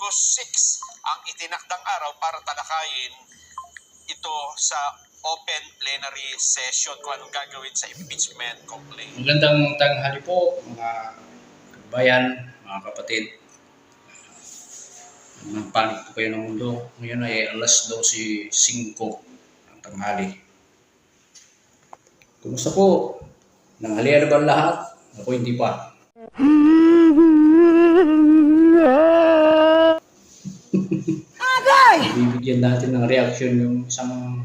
August 6 ang itinakdang araw para talakayin ito sa open plenary session kung anong gagawin sa impeachment complaint. Magandang tanghali po mga kabayan, mga kapatid. Panik po kayo ng mundo. Ngayon ay alas 12:05 ng tanghali. Kumusta po? Nanghalian na ba lahat? Ako hindi pa. Bibigyan natin ng reaction yung isang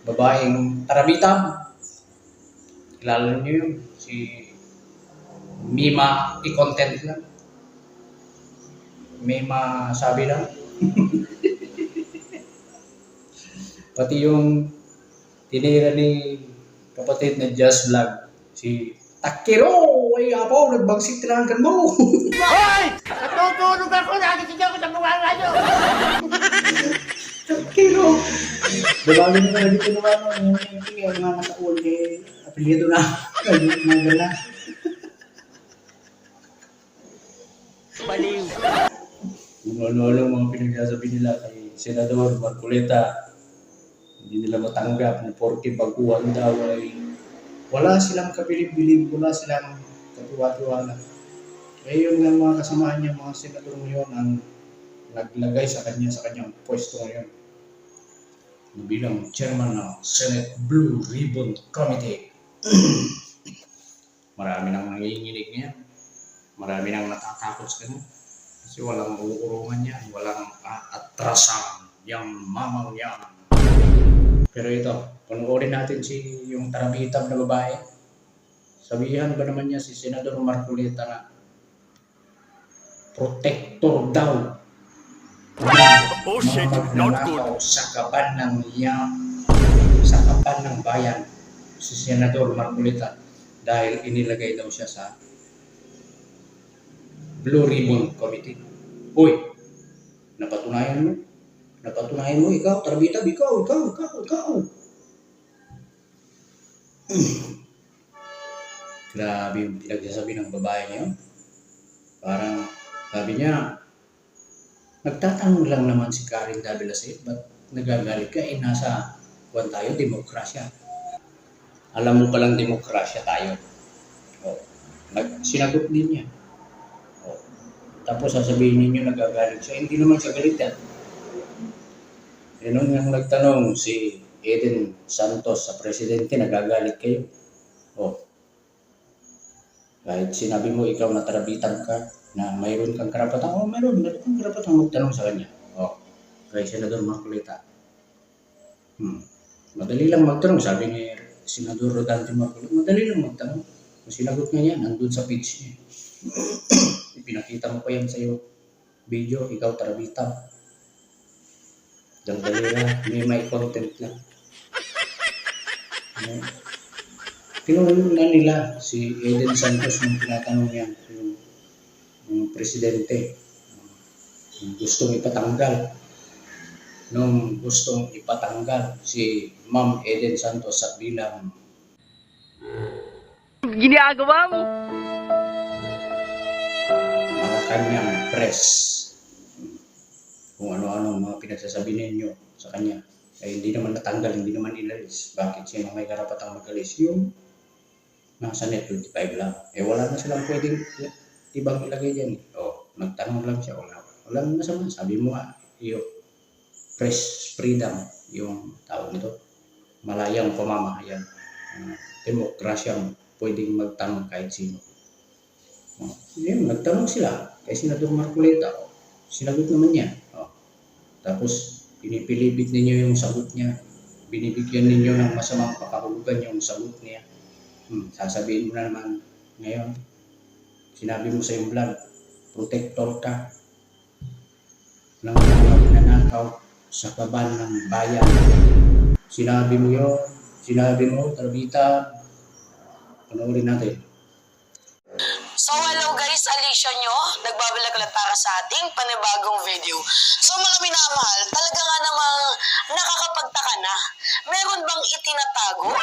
babaeng tarabitan. Kilala niyo yun? Si Mima i-content lang. Mima sabi lang. Pati yung tinira ni kapatid na Just Vlog, si Takiro! Ay apo, nagbagsik tinagan mo! Hoy! Natutulog ako! Nagising ako sa mga radyo! Takiro! Dalawin mo na dito naman yung mga nakaul kay apelyido na. Magala. Baliw! Kung ano-ano mga pinagsasabi nila kay Senador Marcoleta, hindi nila matanggap na porke baguhan daw ay wala silang kabilib-bilib, wala silang katuwa-tuwala. Kaya yung mga kasamahan niya, mga senador ngayon ang naglagay sa kanyang pwesto ngayon bilang chairman ng Senate Blue Ribbon Committee. Marami nang nanginginig niya. Marami nang natatakot sa kanya. Kasi walang uurungan niya, walang atrasan yung mamang yan. Pero ito, panoorin natin yung tarabitab na babae. Sabihan ba naman niya si Senador Marcoleta na protector daw. Oh shit, not good. Sa kaban ng sa kaban ng bayan si Senador Marcoleta dahil inilagay daw siya sa Blue Ribbon Committee. Uy, napatunayan mo ikaw, tarabitab, ikaw. Grabe yung pinagsasabi ng babae niya. Parang sabi niya, nagtatanong lang naman si Karen Davila Said, ba't nagagalit ka? Nasa kuwan tayo, demokrasya. Alam mo palang demokrasya tayo. Sinagot din niya. Tapos sasabihin ninyo nagagalit siya. Hindi naman siya galit yan. Noon nga nagtanong si Eden Santos sa presidente, nagagalit kayo. Kahit sinabi mo ikaw na tarabitan ka, na mayroon kang karapatan, mayroon kang karapatan magtanong sa kanya. Kay Senador Marcoleta. Madali lang magtanong, sabi ni Senador Rodante Marcoleta, madali lang magtanong. Sinagot nga niya, nandun sa pitch niya. Ipinakita mo pa yan sa iyo video, ikaw tarabitan. Dali lang, may content lang. Tinulungan na nila si Eden Santos nung tinatanong niya yung presidente gustong ipatanggal si Ma'am Eden Santos sa bilang Ginagawa mo! mga kanyang press. Kung ano-ano mga pinagsasabi ninyo sa kanya ay hindi naman natanggal, hindi naman inalis. Bakit sino may karapatang mag-alis? Yung nasa net 25 lang. Wala na silang pwedeng ibang ilagay dyan. Nagtanong lang siya. Wala na masama. Sabi mo yung press freedom, yung tawag nito, malayang pamamahayan. Demokrasyang pwedeng magtanong kahit sino. Nagtanong sila kay Senador Marcoleta. Sinagot naman niya. Tapos pinipilibit ninyo yung sagot niya. Binibigyan ninyo ng masamang pakahulugan yung sagot niya. Sasabihin mo na naman ngayon, sinabi mo sa iyong vlog, protector ka ng mga nanakaw sa kaban ng bayan. Sinabi mo yun, tarbita. Panoorin natin. So hello guys, Alicia nyo, nagbabalaglag para sa ating panibagong video. So mga minamahal, talaga nga namang nakakapagtaka na. Meron bang itinatago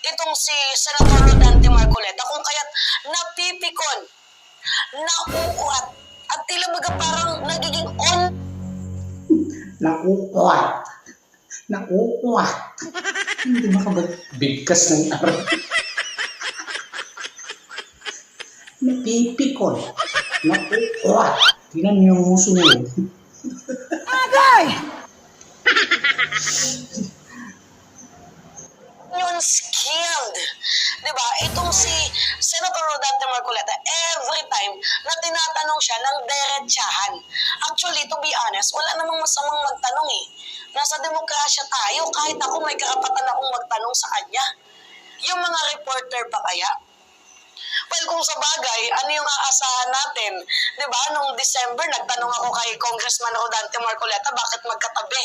itong si Senator Rodante Marcoleta kung kaya't napipikon, nauuat at tila baga parang nagiging on Nakukuhat. Nakukuhat. Hindi makabigkas ng araw. Napipikon. Nakukuhat. Tingnan niyo yung muso niyo. yun skilled. Diba? Itong si Senator Rodante Marcoleta, every time na tinatanong siya ng derechahan. Actually, to be honest, wala namang masamang magtanong eh. Nasa demokrasya tayo, kahit ako may karapatan akong magtanong sa kanya. Yung mga reporter pa kaya? Well, kung sa bagay, ano yung aasahan natin? Diba? Nung December, nagtanong ako kay Congressman Rodante Marcoleta, bakit magkatabi?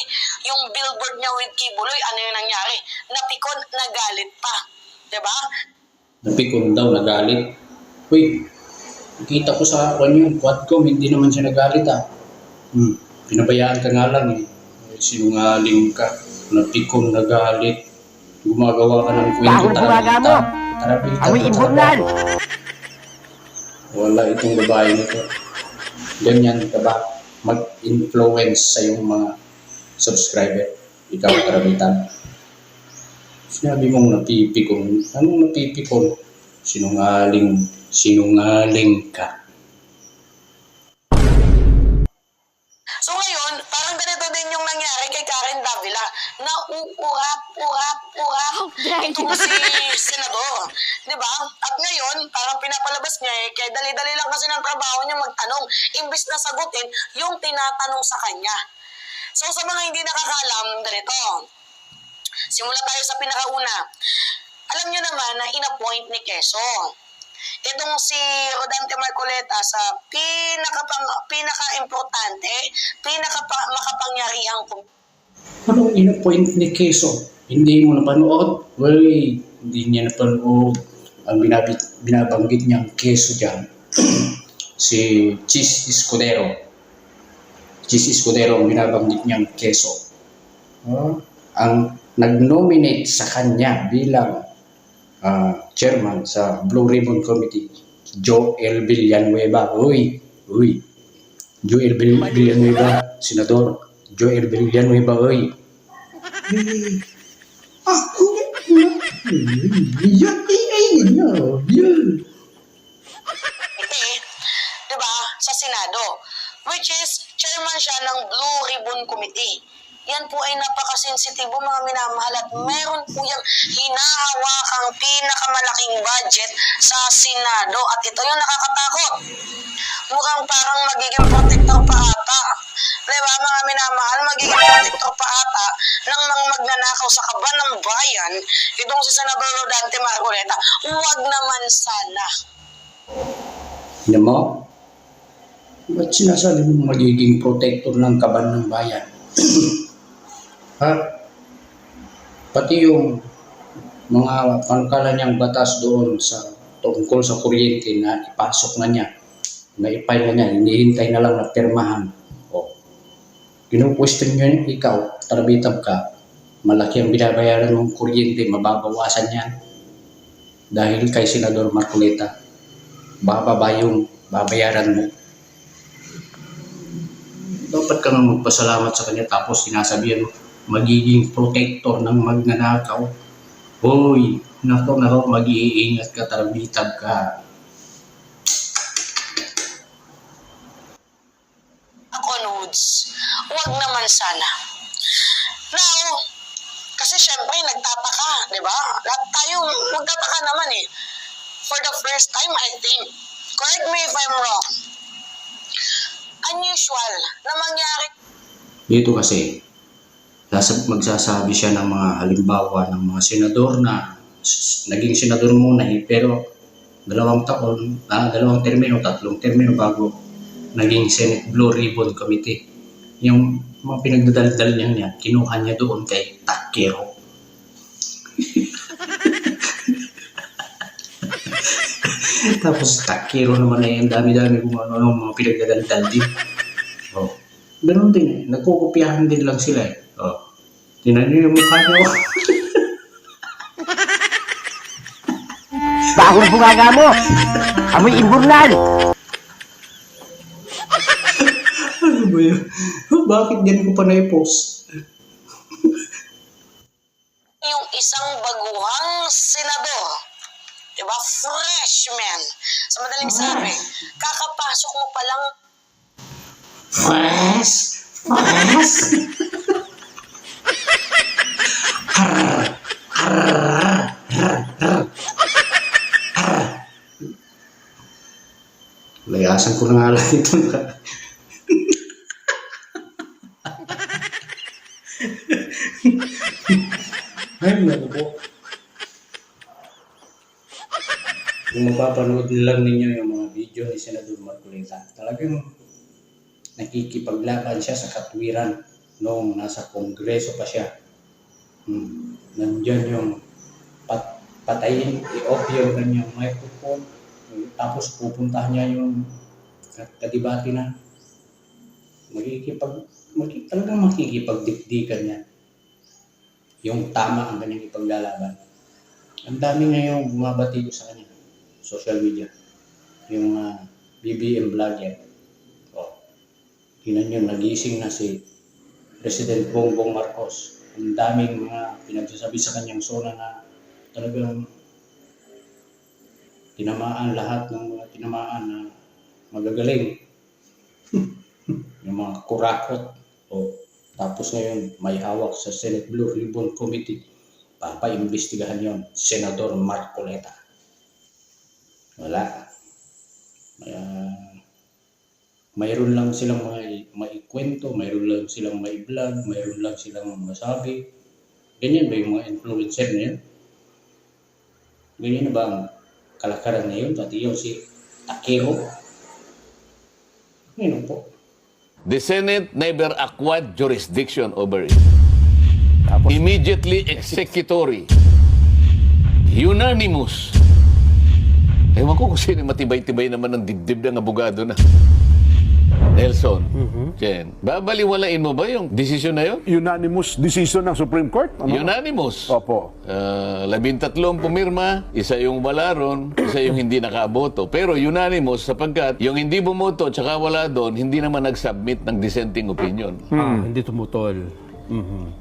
Yung billboard niya with Kibuloy, ano yung nangyari? Napikon, nagalit pa. Diba? Napikon daw, nagalit. Uy, nakita ko sa yung Quadcom, hindi naman siya nagalit ah. Pinabayaan ka nga lang eh. Sinungaling ka. Napikon, nagalit. Gumagawa ka ng kwento. Tarapita. Amoy imburnal! Wala itong babae nito. Ganyan ka ba mag-influence sa iyong mga subscriber? Ikaw, karabitan. Sinabi mong napipikon. Anong napipikon? Sinungaling ka. So ngayon, parang ganito din yung nangyari kay Karen Davila. Nauurap itong si Senador. Diba? At ngayon, parang pinapalabas niya eh, kaya dali-dali lang kasi ng trabaho niya magtanong. Imbis na sagutin yung tinatanong sa kanya. So sa mga hindi nakakalam, ganito. Simula tayo sa pinakauna. Alam niyo naman na in-appoint ni Quezon itong si Rodante Marcoleta sa pinaka-importante, pinaka-makapangyarihang Anong in-appoint ni Quezon? Hindi mo napanood? Well, hindi niya napanood. Ang binabanggit niyang Quezon dyan, si Chis Escudero. Chis Escudero ang binabanggit niyang Quezon. Ang nag-nominate sa kanya bilang chairman sa Blue Ribbon Committee, Joel Villanueva. Uy. Joel Villanueva, Senador. Joel Villanueva, uy. diba, sa Senado, which is chairman siya ng Blue Ribbon Committee. Yan po ay napakasensitibo mga minamahal at meron po yung hinahawakang pinakamalaking budget sa Senado at ito yung nakakatakot. Mukhang parang magiging protector pa ata. Diba mga minamahal, magiging protector pa ata ng mga magnanakaw sa kaban ng bayan itong si Senador Rodante Marcoleta. Huwag naman sana. Alam mo? Ba't sinasabi mo magiging protector ng kaban ng bayan? Ha? Pati yung mga panukala niyang batas doon sa tungkol sa kuryente na ipasok na niya, na ipile na niya, hinihintay na lang na pirmahan. O, kinu-question niyo ikaw, tarabitab ka, malaki ang binabayaran ng kuryente, mababawasan yan. Dahil kay Senador Marcoleta, bababa yung babayaran mo. Dapat ka nga magpasalamat sa kanya tapos sinasabihan mo, magiging protector ng magnanakaw. Hoy, nako, mag-iingat ka, tarabitab ka. Ako, Nudes, huwag naman sana. Now, kasi syempre nagtataka, di ba? Lahat tayo magtataka naman eh. For the first time, I think, correct me if I'm wrong, unusual na mangyari. Dito kasi, magsasabi siya ng mga halimbawa ng mga senador na naging senador muna pero 2 taon, 2 termino, 3 termino bago naging Senate Blue Ribbon Committee. Yung mga pinagdadaldal niya, kinuha niya doon kay Takero. Tapos Takero naman na yung dami-dami kung ano mga pinagdadaldal din. Oh. Ganun din eh. Nagkukopyahan din lang sila eh. Oh. Tinan niyo yung mukha niyo. Bahol bungaga mo! Amoy imburnal! Ano ba yun? Bakit din ko pa na-post? Yung isang baguhang senador. Diba? Freshman. Sa madaling sabi, kakapasok mo palang Fresh! Fresh! Layasan ko na nga lang ito. Ay, naku po. Kung mapapanood lang ninyo yung mga video ni Senador Marcoleta, talagang nakikipaglaban siya sa katwiran noong nasa kongreso pa siya. Nandiyan yung patayin, i-off yung kanyang microphone, tapos pupuntahan niya yung kadibati na talagang makikipagdikdikan niya. Yung tama ang kanyang ipaglalaban. Ang dami ngayong bumabati ko sa kanya, social media. Yung BBM vlogger. Tingnan nyo, nagising na si President Bongbong Marcos. Ang daming mga pinagsasabi sa kanyang zona na talagang tinamaan lahat ng mga tinamaan na magagaling. Yung mga kurakot. Tapos ngayon, may hawak sa Senate Blue Ribbon Committee. Papaimbestigahan yon, Senador Marcoleta. Wala. Mayroon lang silang maikwento, mayroon lang silang mai-vlog, mayroon lang silang masabi. Ganyan ba yung mga influencer na yun? Ganyan na ba ang kalakaran na yun? Pati yung si Takeo? Ngayon po. The Senate never acquired jurisdiction over it. Immediately executory. Unanimous. Ewan ko kung sino matibay-tibay naman ng dibdib ng abogado na. Nelson, Chen, babaliwalain mo ba yung desisyon na yun? Unanimous decision ng Supreme Court? Ano? Unanimous. Opo. 13 pumirma, isa yung wala ron, isa yung hindi nakaboto. Pero unanimous sapagkat yung hindi bumoto at saka wala doon, hindi naman nag-submit ng dissenting opinion. Hindi tumutol.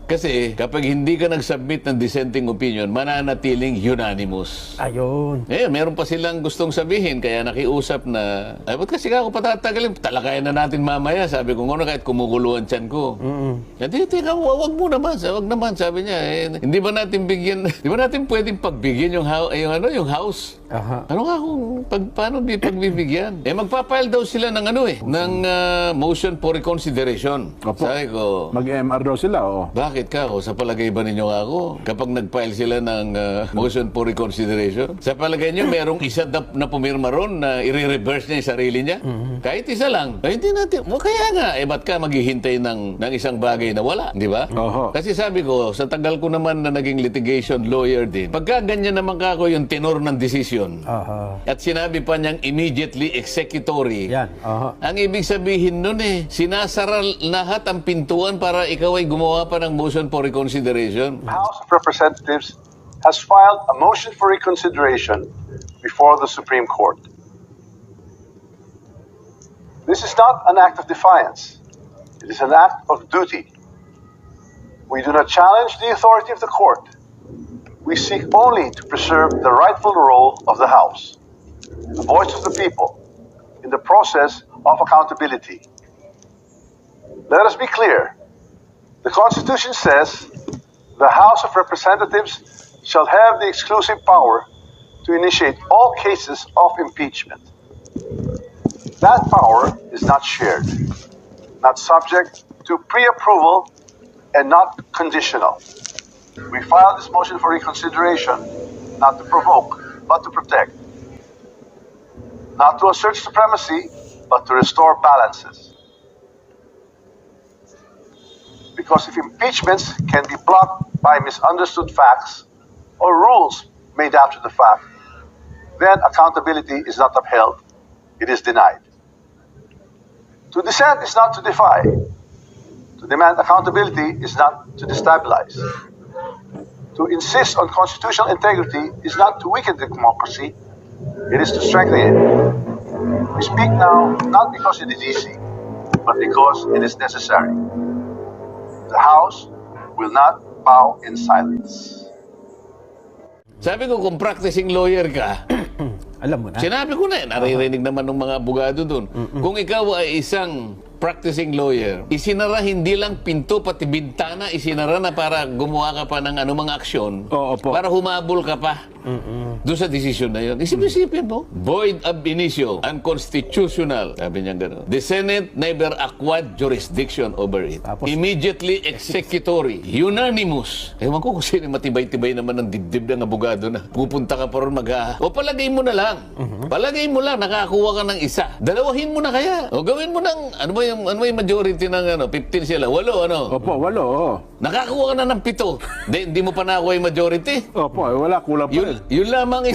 Kasi kapag hindi ka nag-submit ng dissenting opinion, mananatiling unanimous. Ayun. Meron pa silang gustong sabihin, kaya nakiusap na, ay, ba't kasi ako patatagalin? Talakayan na natin mamaya. Sabi ko, kahit kumukuluan tiyan ko. Hindi, wag mo naman. Wag naman, sabi niya. Hindi ba natin bigyan, di ba natin pwedeng pagbigyan yung house? Aha. Ano nga kung, paano di pagbibigyan? Magpapile daw sila ng ng motion for reconsideration. Opo. Sabi ko, Mag-MR daw sila, oh. bakit ka ako? Sa palagay ba ninyo ako? Kapag nag-file sila ng motion for reconsideration, sa palagay nyo, merong isa na pumirma ron na i-reverse niya yung sarili niya? Kahit isa lang. Ay, hindi natin. Kaya nga, ba't ka maghihintay ng isang bagay na wala? Di ba? Oho. Kasi sabi ko, sa tagal ko naman na naging litigation lawyer din, pagka ganyan naman ka ako yung tenor ng decision, Aha. at sinabi pa niyang immediately executory, Yan. Aha. ang ibig sabihin nun sinasara lahat ang pintuan para ikaw ay gumawa pa ng motion for reconsideration. House of Representatives has filed a motion for reconsideration before the Supreme Court. This is not an act of defiance. It is an act of duty. We do not challenge the authority of the court. We seek only to preserve the rightful role of the House, the voice of the people, in the process of accountability. Let us be clear. The Constitution says the House of Representatives shall have the exclusive power to initiate all cases of impeachment. That power is not shared, not subject to pre-approval, and not conditional. We filed this motion for reconsideration not to provoke, but to protect. Not to assert supremacy, but to restore balances. Because if impeachments can be blocked by misunderstood facts or rules made after the fact, then accountability is not upheld, it is denied. To dissent is not to defy. To demand accountability is not to destabilize. To insist on constitutional integrity is not to weaken the democracy, it is to strengthen it. We speak now not because it is easy, but because it is necessary. The House will not bow in silence. Sabi ko, kung practicing lawyer ka, Alam mo na. sinabi ko na, naririnig naman ng mga abogado doon. Kung ikaw ay isang practicing lawyer, isinara hindi lang pinto, pati bintana, isinara na para gumawa ka pa ng anumang aksyon, Oo po. para humabol ka pa doon sa desisyon na yun. Isipin mo, void ab initio, unconstitutional, sabi niya gano'n. The Senate never acquired jurisdiction over it. Tapos- Immediately executory, unanimous. Ewan ko kung sino matibay-tibay naman ng dibdib ng abogado na pupunta ka pa ron o palagay mo na lang. Palagay mo lang, nakakuha ka ng isa. Dalawahin mo na kaya. O gawin mo ng, ano ba yung majority ng 15 sila? 8, ano? Opo, walo. Oo. Nakakuha ka na ng 7. Hindi mo pa nakuha yung majority. Opo, wala, kulang pa rin. Yun lamang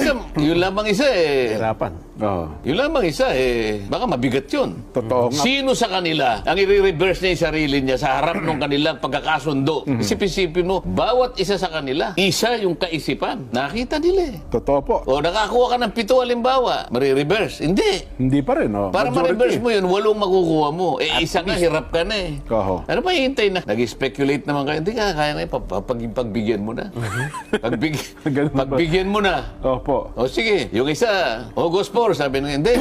isa eh. Hirapan. Oo. Yun lamang isa eh. Baka mabigat yun. Totoo nga. Sino sa kanila ang i-reverse niya yung sarili niya sa harap ng kanilang pagkakasundo? Isip-isipin mo, bawat isa sa kanila, isa yung kaisipan. Nakita nila eh. Totoo po. O nakakuha ka ng 7 halimbawa, marireverse. Hindi. Hindi pa rin, oh. Para Majority. ma-reverse mo yun, 8 makukuha mo. Eh, isa nga, hirap ka na eh. Oho. Ano pa hihintay na? Nag-speculate naman kayo. Hindi ka, kaya na yun. Pagbigyan mo na. Ganun ba? Pagbigyan mo na. Opo. O sige, yung isa, August 4, sabi nung, hindi,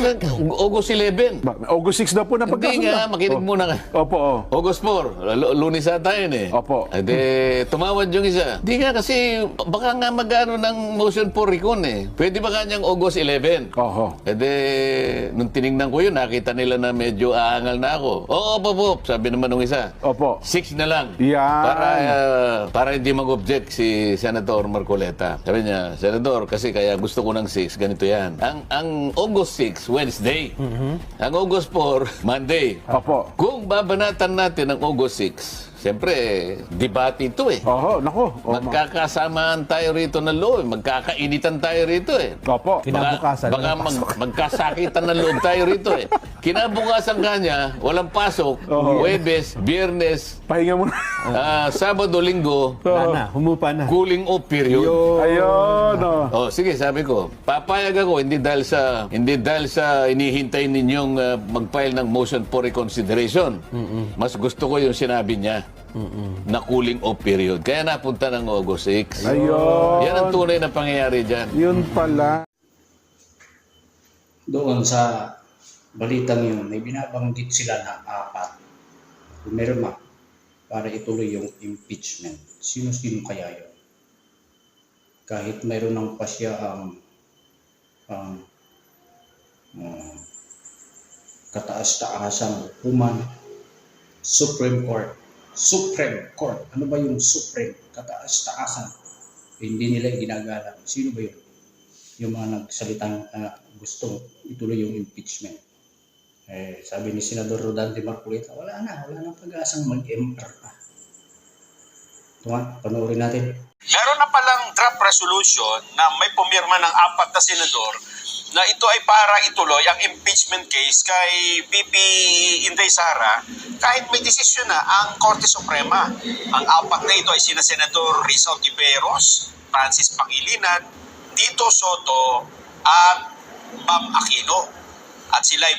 August 11. August 6 na po na Hindi pagkasunod. nga, makinig muna ka. Opo, oh. August 4, Lunes ata yun eh. Opo. Ede, tumawad yung isa. Hindi nga kasi, baka nga magano ng motion for recon eh. Pwede ba kanyang August 11? Oho. Ede, nung tinignan ko yun, nakita nila na medyo aangal na ako. Oo, po, sabi naman nung isa. Opo. 6 na lang. Yan. Para hindi mag-object si Senator Marcoleta. Sabi niya, Senator, kasi kaya gusto ko ng 6, ganito yan. Ang August 6, Wednesday. Ang August 4, Monday. Opo. Kung babanatan natin ang August 6, siyempre, debate ito eh. Oho, nako. Magkakasamaan tayo rito ng loob. Magkakainitan tayo rito eh. Opo. Kinabukasan, Baka walang pasok. magkasakitan ng loob tayo rito eh. Kinabukasan kanya, walang pasok. Oo. Huwebes, Biyernes, Pahinga muna. Sabado, Linggo, Wala na, humupa na. cooling off period. Ayun, oh. Oh, sige, sabi ko, papayag ako hindi dahil sa inihintay ninyong mag-file ng motion for reconsideration. Mas gusto ko yung sinabi niya na cooling off period. Kaya napunta ng August 6. Ayun. Yan ang tunay na pangyayari dyan. Yun pala. Doon sa balitang yun, may binabanggit sila na 4. Pumirma para ituloy yung impeachment. Sino-sino kaya yun? Kahit mayroon ng pasya ang kataas-taasang hukuman, Supreme Court. Supreme Court. Ano ba yung Supreme? Kataas-taasan. Hindi nila ginagalang. Sino ba yun? Yung mga nagsalitang gustong ituloy yung impeachment. Sabi ni Senador Rodante Marcoleta, wala na pag-asang mag-MR pa. Ito nga, panoorin natin. Meron na palang draft resolution na may pumirma ng 4 na senador na ito ay para ituloy ang impeachment case kay VP Inday Sara kahit may desisyon na ang Korte Suprema. Ang 4 na ito ay sina Senador Rizal Tiveros, Francis Pangilinan, Tito Soto at Bam Aquino. At sila ay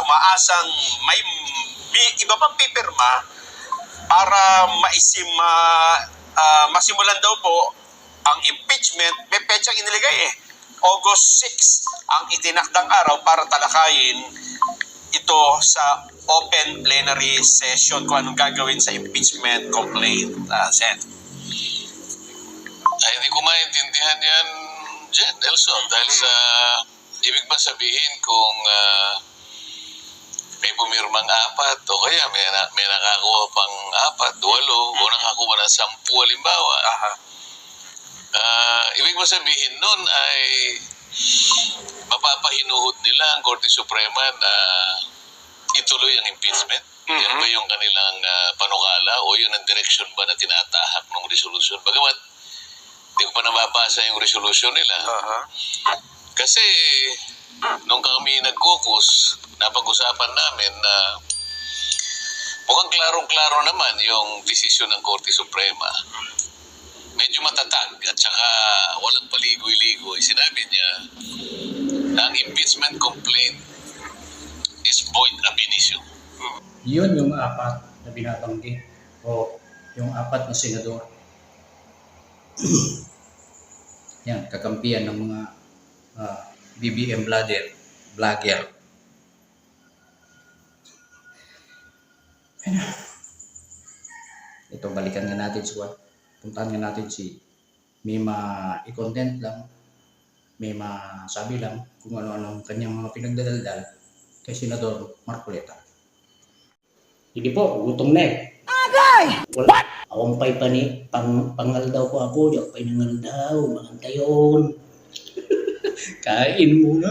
umaasang may iba pang pipirma para masimulan daw po ang impeachment. May petsang iniligay August 6 ang itinakdang araw para talakayin ito sa open plenary session kung anong gagawin sa impeachment complaint. Sen. Ay, hindi ko maintindihan yan, Jen, Nelson, dahil sa ibig ba sabihin kung may pumirmang 4 o kaya may nakakuha pang 4, 8 o nakakuha ng 10 halimbawa. Ibig ba sabihin nun ay mapapahinuhod nila ang Korte Suprema na ituloy ang impeachment? Yan ba yung kanilang panukala o yun ang direksyon ba na tinatahak ng resolusyon? Bagamat hindi ko pa nababasa yung resolution nila. Kasi nung kami nag-caucus, napag-usapan namin na mukhang klarong-klaro naman yung desisyon ng Korte Suprema. Medyo matatag at saka walang paligoy-ligoy. Sinabi niya na ang impeachment complaint is void ab initio. Yun yung apat na binabanggit o yung apat na senador. Yan, kakampiyan ng mga BBM vlogger. Ito, balikan nga natin si Juan. Puntahan nga natin si may ma-i-content lang, may masabi lang kung ano-ano ang kanyang mga pinagdadaldal kay Senador Marcoleta. Hindi po, gutom na eh. Wala. Akong pay pa ni, pangal daw ko ako, di ako pay nangal daw, makantayon. Kain muna.